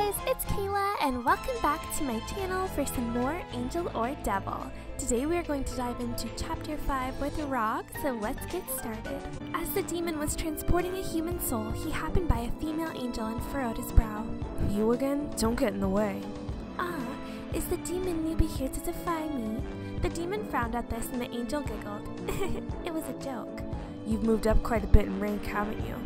guys, it's Kayla and welcome back to my channel for some more Angel or Devil. Today we are going to dive into Chapter 5 with Raug, so let's get started. As the demon was transporting a human soul, he happened by a female angel and furrowed his brow. You again? Don't get in the way. Ah, is the demon newbie here to defy me? The demon frowned at this and the angel giggled. It was a joke. You've moved up quite a bit in rank, haven't you?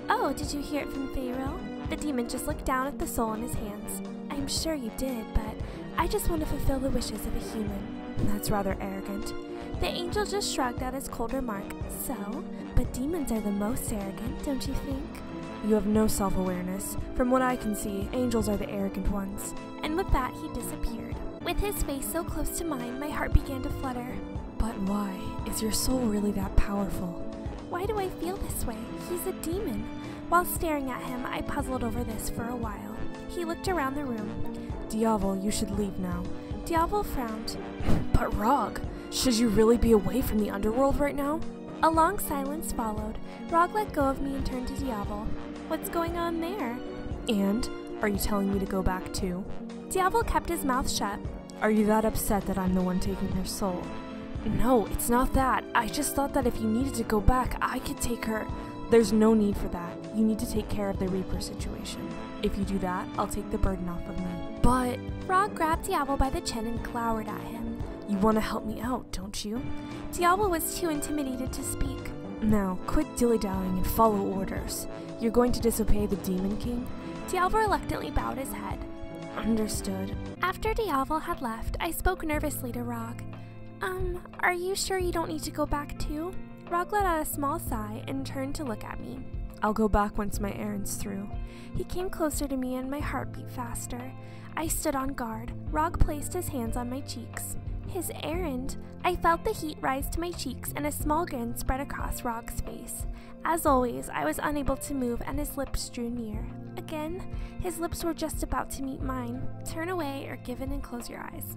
Oh, did you hear it from Pharaoh? The demon just looked down at the soul in his hands. I'm sure you did, but I just want to fulfill the wishes of a human. That's rather arrogant. The angel just shrugged at his cold remark. So? But demons are the most arrogant, don't you think? You have no self-awareness. From what I can see, angels are the arrogant ones. And with that, he disappeared. With his face so close to mine, my heart began to flutter. But why? Is your soul really that powerful? Why do I feel this way? He's a demon. While staring at him, I puzzled over this for a while. He looked around the room. Diavol, you should leave now. Diavol frowned. But Raug, should you really be away from the underworld right now? A long silence followed. Raug let go of me and turned to Diavol. What's going on there? And? Are you telling me to go back too? Diavol kept his mouth shut. Are you that upset that I'm the one taking her soul? No, it's not that. I just thought that if you needed to go back, I could take her. There's no need for that. You need to take care of the Reaper situation. If you do that, I'll take the burden off of me. But Raug grabbed Diavol by the chin and glowered at him. You want to help me out, don't you? Diavol was too intimidated to speak. Now, quit dilly-dallying and follow orders. You're going to disobey the Demon King? Diavol reluctantly bowed his head. Understood. After Diavol had left, I spoke nervously to Raug. Are you sure you don't need to go back too? Raug let out a small sigh and turned to look at me. I'll go back once my errand's through. He came closer to me and my heart beat faster. I stood on guard. Raug placed his hands on my cheeks. His errand? I felt the heat rise to my cheeks and a small grin spread across Raug's face. As always, I was unable to move and his lips drew near. Again, his lips were just about to meet mine. Turn away or give in and close your eyes.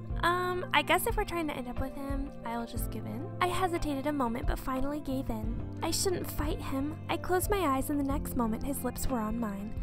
I guess if we're trying to end up with him, I'll just give in. I hesitated a moment but finally gave in. I shouldn't fight him. I closed my eyes and the next moment his lips were on mine.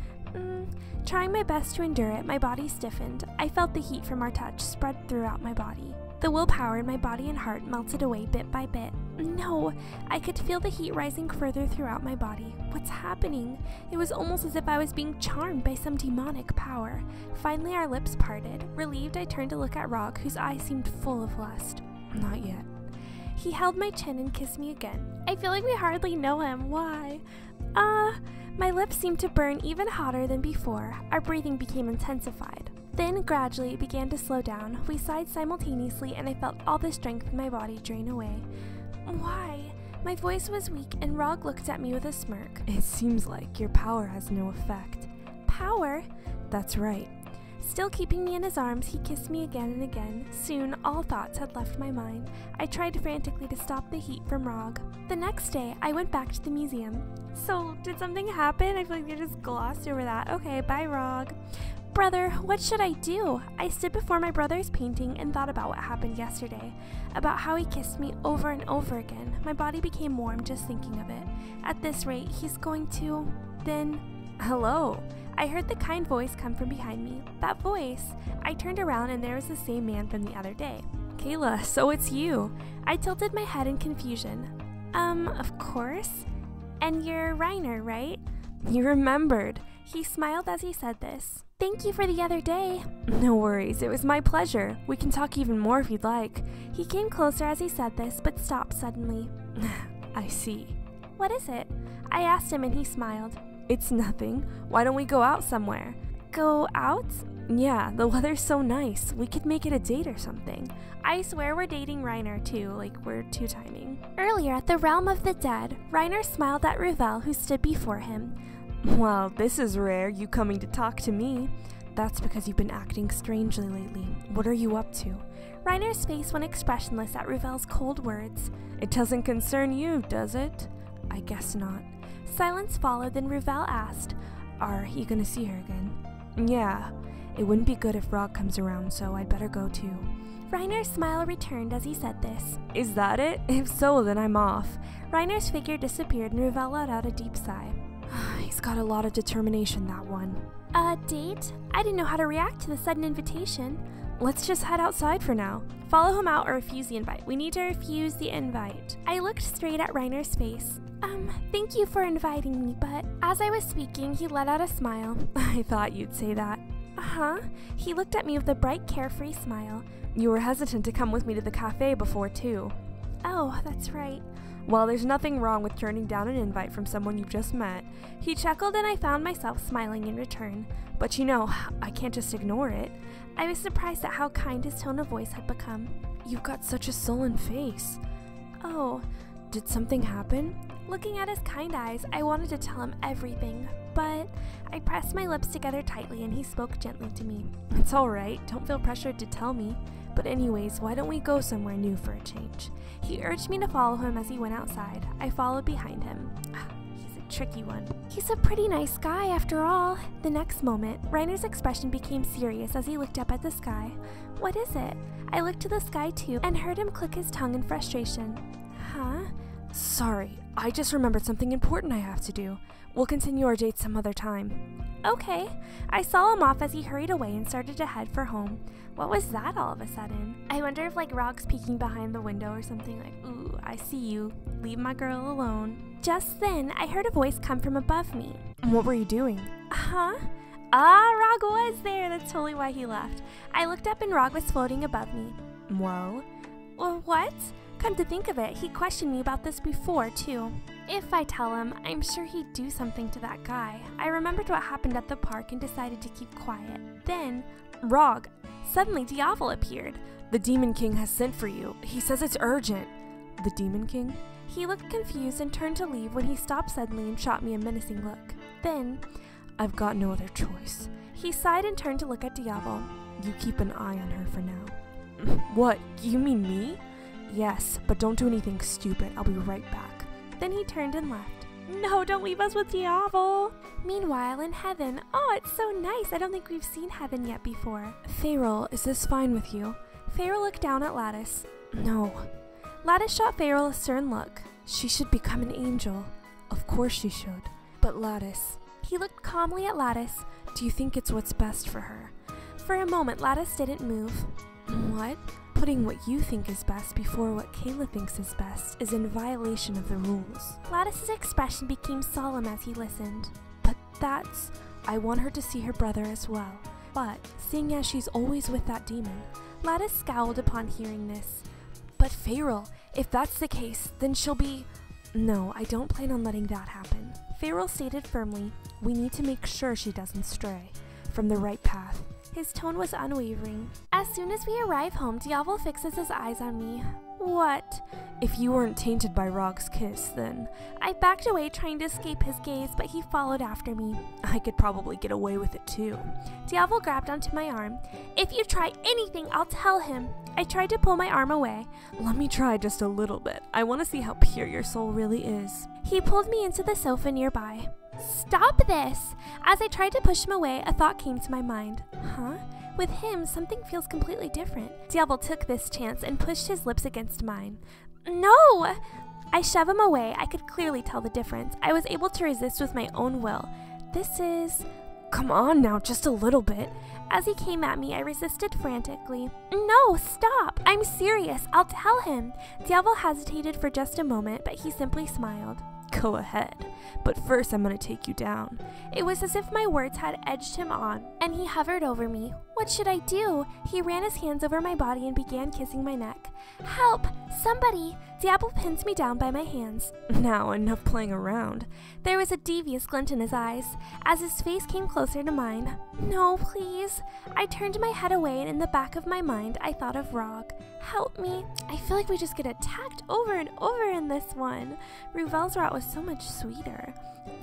Trying my best to endure it, my body stiffened. I felt the heat from our touch spread throughout my body. The willpower in my body and heart melted away bit by bit. No, I could feel the heat rising further throughout my body. What's happening? It was almost as if I was being charmed by some demonic power. Finally, our lips parted. Relieved, I turned to look at Raug, whose eyes seemed full of lust. Not yet. He held my chin and kissed me again. I feel like we hardly know him. Why? My lips seemed to burn even hotter than before. Our breathing became intensified. Then, gradually, it began to slow down. We sighed simultaneously, and I felt all the strength in my body drain away. Why? My voice was weak, and Raug looked at me with a smirk. It seems like your power has no effect. Power? That's right. Still keeping me in his arms, he kissed me again and again. Soon, all thoughts had left my mind. I tried frantically to stop the heat from Raug. The next day, I went back to the museum. So, did something happen? I feel like they just glossed over that. Okay, bye, Raug. Brother, what should I do? I stood before my brother's painting and thought about what happened yesterday, about how he kissed me over and over again. My body became warm just thinking of it. At this rate, he's going to... Then... Hello! I heard the kind voice come from behind me. That voice! I turned around and there was the same man from the other day. Kayla, so it's you! I tilted my head in confusion. Of course? And you're Reiner, right? You remembered! He smiled as he said this. Thank you for the other day. No worries, it was my pleasure. We can talk even more if you'd like. He came closer as he said this, but stopped suddenly. I see. What is it? I asked him and he smiled. It's nothing. Why don't we go out somewhere? Go out? Yeah, the weather's so nice. We could make it a date or something. I swear we're dating Reiner too, like we're two-timing. Earlier at the Realm of the Dead, Reiner smiled at Ravel who stood before him. Well, this is rare, you coming to talk to me. That's because you've been acting strangely lately. What are you up to? Reiner's face went expressionless at Ravel's cold words. It doesn't concern you, does it? I guess not. Silence followed, then Ravel asked, Are you gonna see her again? Yeah. It wouldn't be good if Raug comes around, so I'd better go too. Reiner's smile returned as he said this. Is that it? If so, then I'm off. Reiner's figure disappeared and Ravel let out a deep sigh. He's got a lot of determination, that one. A date? I didn't know how to react to the sudden invitation. Let's just head outside for now. Follow him out or refuse the invite. We need to refuse the invite. I looked straight at Reiner's face. Thank you for inviting me, but as I was speaking, he let out a smile. I thought you'd say that. Uh-huh. He looked at me with a bright, carefree smile. You were hesitant to come with me to the cafe before, too. Oh, that's right. Well, there's nothing wrong with turning down an invite from someone you've just met. He chuckled and I found myself smiling in return. But you know, I can't just ignore it. I was surprised at how kind his tone of voice had become. You've got such a sullen face. Oh, did something happen? Looking at his kind eyes, I wanted to tell him everything, but I pressed my lips together tightly and he spoke gently to me. It's all right. Don't feel pressured to tell me. But anyways, why don't we go somewhere new for a change? He urged me to follow him as he went outside. I followed behind him. He's a tricky one. He's a pretty nice guy after all. The next moment, Reiner's expression became serious as he looked up at the sky. What is it? I looked to the sky too and heard him click his tongue in frustration. Huh? Sorry, I just remembered something important I have to do. We'll continue our date some other time. Okay. I saw him off as he hurried away and started to head for home. What was that all of a sudden? I wonder if Raug's peeking behind the window or something like, ooh, I see you. Leave my girl alone. Just then, I heard a voice come from above me. What were you doing? Huh? Raug was there. That's totally why he left. I looked up and Raug was floating above me. Well, what? Come to think of it, he questioned me about this before, too. If I tell him, I'm sure he'd do something to that guy. I remembered what happened at the park and decided to keep quiet. Then, Raug, suddenly Diavol appeared. The Demon King has sent for you. He says it's urgent. The Demon King? He looked confused and turned to leave when he stopped suddenly and shot me a menacing look. Then, I've got no other choice. He sighed and turned to look at Diavol. You keep an eye on her for now. What? You mean me? Yes, but don't do anything stupid. I'll be right back. Then he turned and left. No, don't leave us with Diavol. Meanwhile, in heaven, it's so nice. I don't think we've seen heaven yet before. Farrell, is this fine with you? Farrell looked down at Lattice. No. Lattice shot Farrell a stern look. She should become an angel. Of course she should. But Lattice. He looked calmly at Lattice. Do you think it's what's best for her? For a moment, Lattice didn't move. What? Putting what you think is best before what Kayla thinks is best is in violation of the rules. Lattice's expression became solemn as he listened. But I want her to see her brother as well. But, seeing as she's always with that demon, Lattice scowled upon hearing this. But Farrell, if that's the case, then she'll be... No, I don't plan on letting that happen. Farrell stated firmly, we need to make sure she doesn't stray from the right path. His tone was unwavering. As soon as we arrive home, Diavol fixes his eyes on me. What? If you weren't tainted by Raug's kiss, then... I backed away trying to escape his gaze, but he followed after me. I could probably get away with it too. Diavol grabbed onto my arm. If you try anything, I'll tell him. I tried to pull my arm away. Let me try just a little bit. I want to see how pure your soul really is. He pulled me into the sofa nearby. Stop this! As I tried to push him away, a thought came to my mind. Huh? With him, something feels completely different. Diavol took this chance and pushed his lips against mine. No! I shoved him away. I could clearly tell the difference. I was able to resist with my own will. This is... Come on now, just a little bit. As he came at me, I resisted frantically. No, stop! I'm serious. I'll tell him. Diavol hesitated for just a moment, but he simply smiled. Go ahead, but first I'm gonna take you down. It was as if my words had edged him on, and he hovered over me. What should I do? He ran his hands over my body and began kissing my neck. Help! Somebody! Diavol pins me down by my hands. Now, enough playing around. There was a devious glint in his eyes, as his face came closer to mine. No, please. I turned my head away, and in the back of my mind, I thought of Raug. Help me. I feel like we just get attacked over and over in this one. Ruvel's rat was so much sweeter.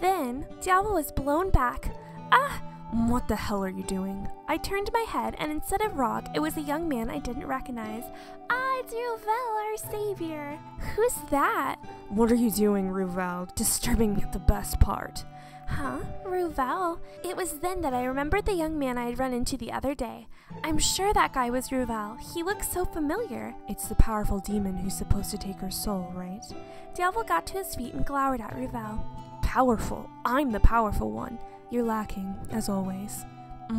Then, Diavol was blown back. Ah! What the hell are you doing? I turned my head, and instead of Raug, it was a young man I didn't recognize. Ah, it's Ruvel, our savior. Who's that? What are you doing, Ruvel? Disturbing the best part. Huh? Ruvel? It was then that I remembered the young man I had run into the other day. I'm sure that guy was Ruvel. He looks so familiar. It's the powerful demon who's supposed to take her soul, right? Diavol got to his feet and glowered at Ruvel. powerful. I'm the powerful one. You're lacking, as always.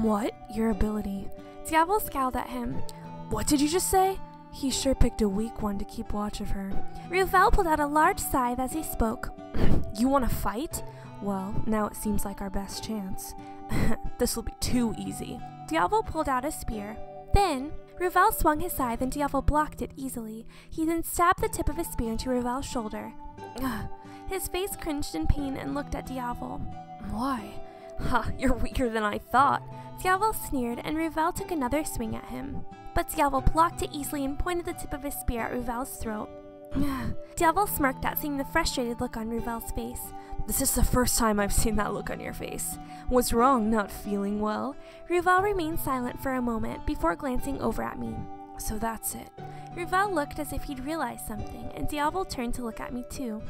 What? Your ability. Diavol scowled at him. What did you just say? He sure picked a weak one to keep watch of her. Ruvel pulled out a large scythe as he spoke. You want to fight? Well, now it seems like our best chance. This'll be too easy. Diavol pulled out a spear. Then, Ruvel swung his scythe and Diavol blocked it easily. He then stabbed the tip of his spear into Ruvel's shoulder. His face cringed in pain and looked at Diavol. Why? Ha, you're weaker than I thought. Diavol sneered and Ruvel took another swing at him. But Diavol blocked it easily and pointed the tip of his spear at Ruvel's throat. Diavol smirked at seeing the frustrated look on Ruvel's face. This is the first time I've seen that look on your face. What's wrong, not feeling well? Ruvel remained silent for a moment before glancing over at me. So that's it. Ruvel looked as if he'd realized something, and Diavol turned to look at me too.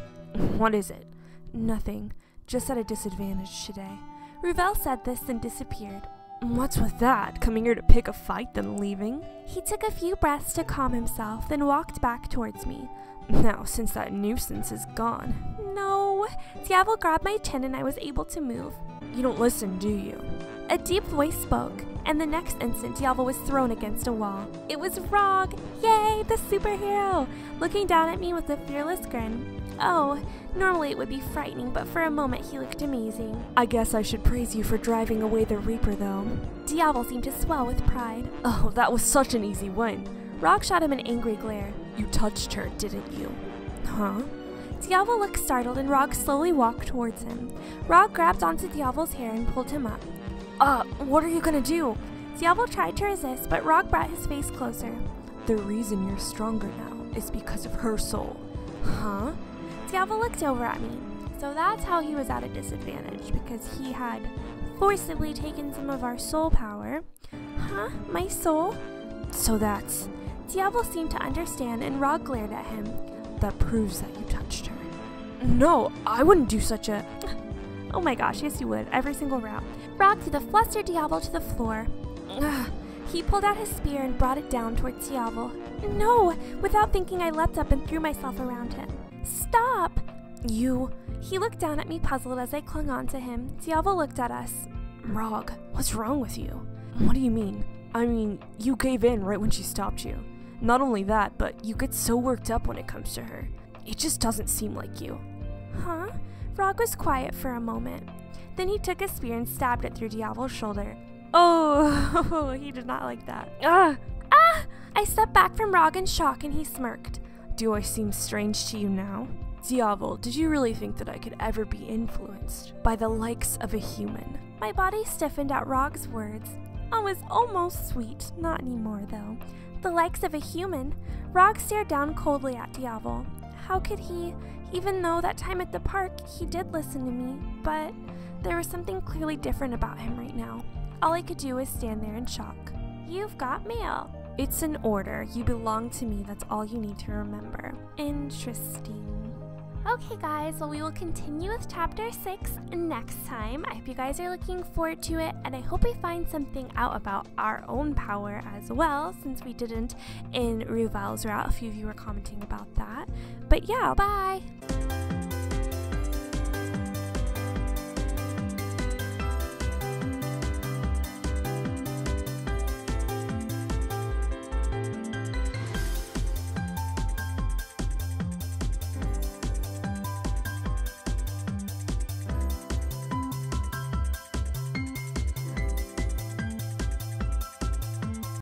What is it? Nothing. Just at a disadvantage today. Ruvel said this and disappeared. What's with that? Coming here to pick a fight, then leaving? He took a few breaths to calm himself, then walked back towards me. Now, since that nuisance is gone. No. Diavol grabbed my chin and I was able to move. You don't listen, do you? A deep voice spoke, and the next instant Diavol was thrown against a wall. It was Raug! Yay, the superhero! Looking down at me with a fearless grin. Oh, normally it would be frightening, but for a moment he looked amazing. I guess I should praise you for driving away the Reaper, though. Diavol seemed to swell with pride. Oh, that was such an easy win. Raug shot him an angry glare. You touched her, didn't you? Huh? Diavol looked startled and Raug slowly walked towards him. Raug grabbed onto Diavol's hair and pulled him up. What are you gonna do? Diavol tried to resist, but Raug brought his face closer. The reason you're stronger now is because of her soul. Huh? Diavol looked over at me. So that's how he was at a disadvantage, because he had forcibly taken some of our soul power. Huh? My soul? So that's... Diavol seemed to understand, and Raug glared at him. That proves that you touched her. No, I wouldn't do such a... Oh my gosh, yes you would, every single round. Raug threw the flustered Diavol to the floor. He pulled out his spear and brought it down towards Diavol. No! Without thinking, I leapt up and threw myself around him. Stop! You... He looked down at me puzzled as I clung on to him. Diavol looked at us. Raug, what's wrong with you? What do you mean? I mean, you gave in right when she stopped you. Not only that, but you get so worked up when it comes to her. It just doesn't seem like you. Huh? Raug was quiet for a moment. Then he took a spear and stabbed it through Diavol's shoulder. Oh, he did not like that. Ah! I stepped back from Raug in shock and he smirked. Do I seem strange to you now? Diavol, did you really think that I could ever be influenced by the likes of a human? My body stiffened at Raug's words. I was almost sweet. Not anymore, though. The likes of a human? Raug stared down coldly at Diavol. How could he? Even though that time at the park, he did listen to me, but there was something clearly different about him right now. All I could do was stand there in shock. You've got mail. It's an order. You belong to me. That's all you need to remember. Interesting. Okay guys, well we will continue with chapter 6 next time. I hope you guys are looking forward to it, and I hope we find something out about our own power as well, since we didn't in Ruvel's route. A few of you were commenting about that. But yeah, bye!